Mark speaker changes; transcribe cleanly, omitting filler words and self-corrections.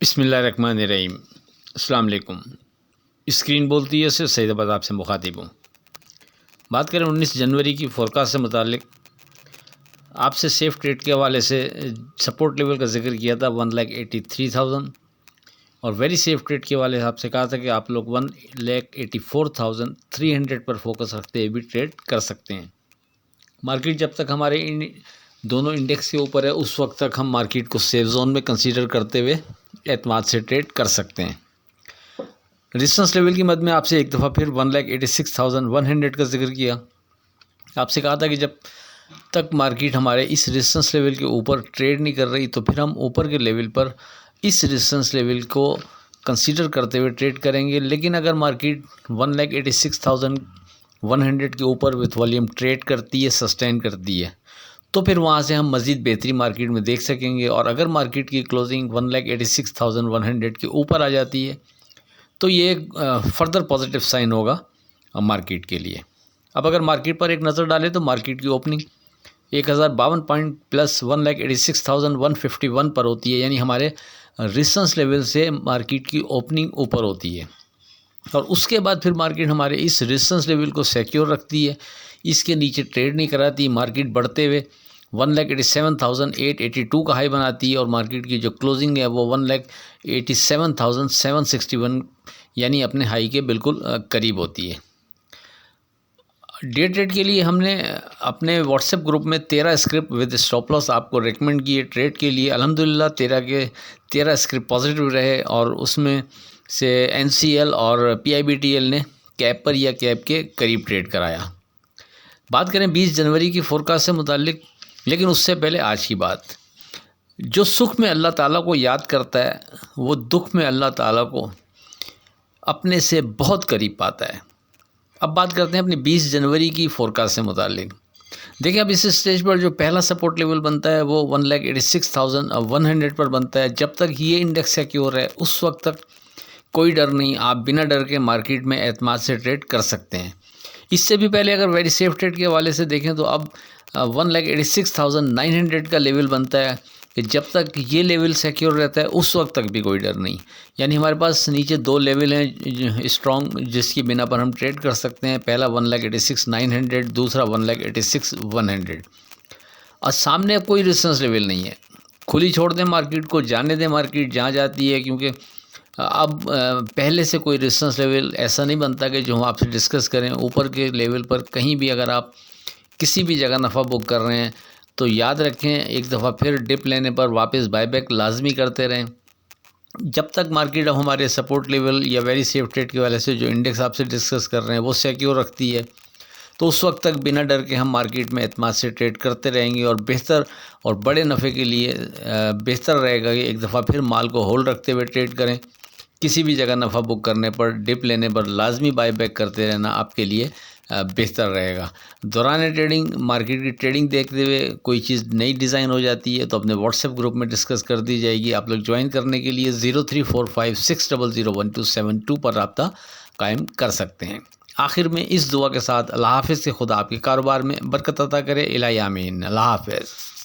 Speaker 1: بسم اللہ الرحمن الرحیم۔ السلام علیکم۔ اسکرین بولتی ہے سے سعید آباد آپ سے مخاطب ہوں۔ بات کریں 19 جنوری کی فورکاسٹ سے متعلق، آپ سے سیف ٹریڈ کے حوالے سے سپورٹ لیول کا ذکر کیا تھا 1,83,000 اور ویری سیف ٹریڈ کے حوالے سے آپ سے کہا تھا کہ آپ لوگ 1,84,300 پر فوکس رکھتے ہوئے بھی ٹریڈ کر سکتے ہیں۔ مارکیٹ جب تک ہمارے دونوں انڈیکس کے اوپر ہے اس وقت تک ہم مارکیٹ کو سیف زون میں کنسیڈر کرتے ہوئے اعتماد سے ٹریڈ کر سکتے ہیں۔ ریزسٹنس لیول کی مد میں آپ سے ایک دفعہ پھر 1,86,100 کا ذکر کیا۔ آپ سے کہا تھا کہ جب تک مارکیٹ ہمارے اس ریزسٹنس لیول کے اوپر ٹریڈ نہیں کر رہی تو پھر ہم اوپر کے لیول پر اس ریزسٹنس لیول کو کنسیڈر کرتے ہوئے ٹریڈ کریں گے، لیکن اگر مارکیٹ 1,86,100 کے اوپر وتھ والیوم ٹریڈ کرتی ہے، سسٹین کرتی ہے، تو پھر وہاں سے ہم مزید بہتری مارکیٹ میں دیکھ سکیں گے۔ اور اگر مارکیٹ کی کلوزنگ 1,86,100 کے اوپر آ جاتی ہے تو یہ ایک فردر پازیٹیو سائن ہوگا مارکیٹ کے لیے۔ اب اگر مارکیٹ پر ایک نظر ڈالیں تو مارکیٹ کی اوپننگ 1052 پوائنٹ پلس 1,86,151 پر ہوتی ہے، یعنی ہمارے ریزسٹنس لیول سے مارکیٹ کی اوپننگ اوپر ہوتی ہے، اور اس کے بعد پھر مارکیٹ ہمارے اس ریزسٹنس لیول کو سیکیور رکھتی ہے، اس کے نیچے ٹریڈ نہیں کراتی۔ مارکیٹ بڑھتے ہوئے 1,87,882 کا ہائی بناتی ہے اور مارکیٹ کی جو کلوزنگ ہے وہ 1,87,761 یعنی اپنے ہائی کے بالکل قریب ہوتی ہے۔ ڈے ٹریڈ کے لیے ہم نے اپنے واٹس ایپ گروپ میں 13 اسکرپٹ ود اسٹاپ لاس آپ کو ریکمنڈ کیے ٹریڈ کے لیے۔ الحمدللہ 13 اسکرپٹ پازیٹیو رہے اور اس میں سے NCL اور PIBTL نے کیپ پر یا کیپ کے قریب ٹریڈ کرایا۔ بات کریں 20 جنوری کی فورکاسٹ سے متعلق، لیکن اس سے پہلے آج کی بات۔ جو سکھ میں اللہ تعالیٰ کو یاد کرتا ہے وہ دکھ میں اللہ تعالیٰ کو اپنے سے بہت قریب پاتا ہے۔ اب بات کرتے ہیں اپنی 20 جنوری کی فورکاسٹ سے متعلق۔ دیکھیں اب اس اسٹیج پر جو پہلا سپورٹ لیول بنتا ہے وہ 1,86,100 پر بنتا ہے۔ جب تک یہ انڈیکس سیکیور ہے اس وقت تک کوئی ڈر نہیں، آپ بنا ڈر کے مارکیٹ میں اعتماد سے ٹریڈ کر سکتے ہیں۔ اس سے بھی پہلے اگر ویری سیف ٹریڈ کے حوالے سے دیکھیں تو اب 1,86,900 کا لیول بنتا ہے کہ جب تک یہ لیول سیکیور رہتا ہے اس وقت تک بھی کوئی ڈر نہیں، یعنی ہمارے پاس نیچے دو لیول ہیں اسٹرانگ جس کی بنا پر ہم ٹریڈ کر سکتے ہیں۔ پہلا 1,86,900، دوسرا 1,86,100، اور سامنے اب کوئی ریزسٹنس لیول نہیں ہے۔ کھلی چھوڑ دیں مارکیٹ کو، جانے دیں مارکیٹ جہاں جاتی ہے، کیونکہ اب پہلے سے کوئی ریزسٹنس لیول ایسا نہیں بنتا کہ جو ہم آپ سے ڈسکس کریں۔ اوپر کے لیول پر کہیں بھی اگر آپ کسی بھی جگہ نفع بک کر رہے ہیں تو یاد رکھیں ایک دفعہ پھر ڈپ لینے پر واپس بائی بیک لازمی کرتے رہیں۔ جب تک مارکیٹ اب ہمارے سپورٹ لیول یا ویری سیف ٹریڈ کی وجہ سے جو انڈیکس آپ سے ڈسکس کر رہے ہیں وہ سیکیور رکھتی ہے تو اس وقت تک بنا ڈر کے ہم مارکیٹ میں اعتماد سے ٹریڈ کرتے رہیں گے، اور بہتر اور بڑے نفع کے لیے بہتر رہے گا کہ ایک دفعہ پھر مال کو ہولڈ رکھتے ہوئے ٹریڈ کریں۔ کسی بھی جگہ نفع بک کرنے پر ڈپ لینے پر لازمی بائی بیک کرتے رہنا آپ کے لیے بہتر رہے گا۔ دوران ٹریڈنگ مارکیٹ کی ٹریڈنگ دیکھتے ہوئے کوئی چیز نئی ڈیزائن ہو جاتی ہے تو اپنے واٹس ایپ گروپ میں ڈسکس کر دی جائے گی۔ آپ لوگ جوائن کرنے کے لیے 0345600172 پر رابطہ قائم کر سکتے ہیں۔ آخر میں اس دعا کے ساتھ اللہ حافظ، سے خدا آپ کے کاروبار میں برکت عطا کرے۔ الہی آمین۔ اللہ حافظ۔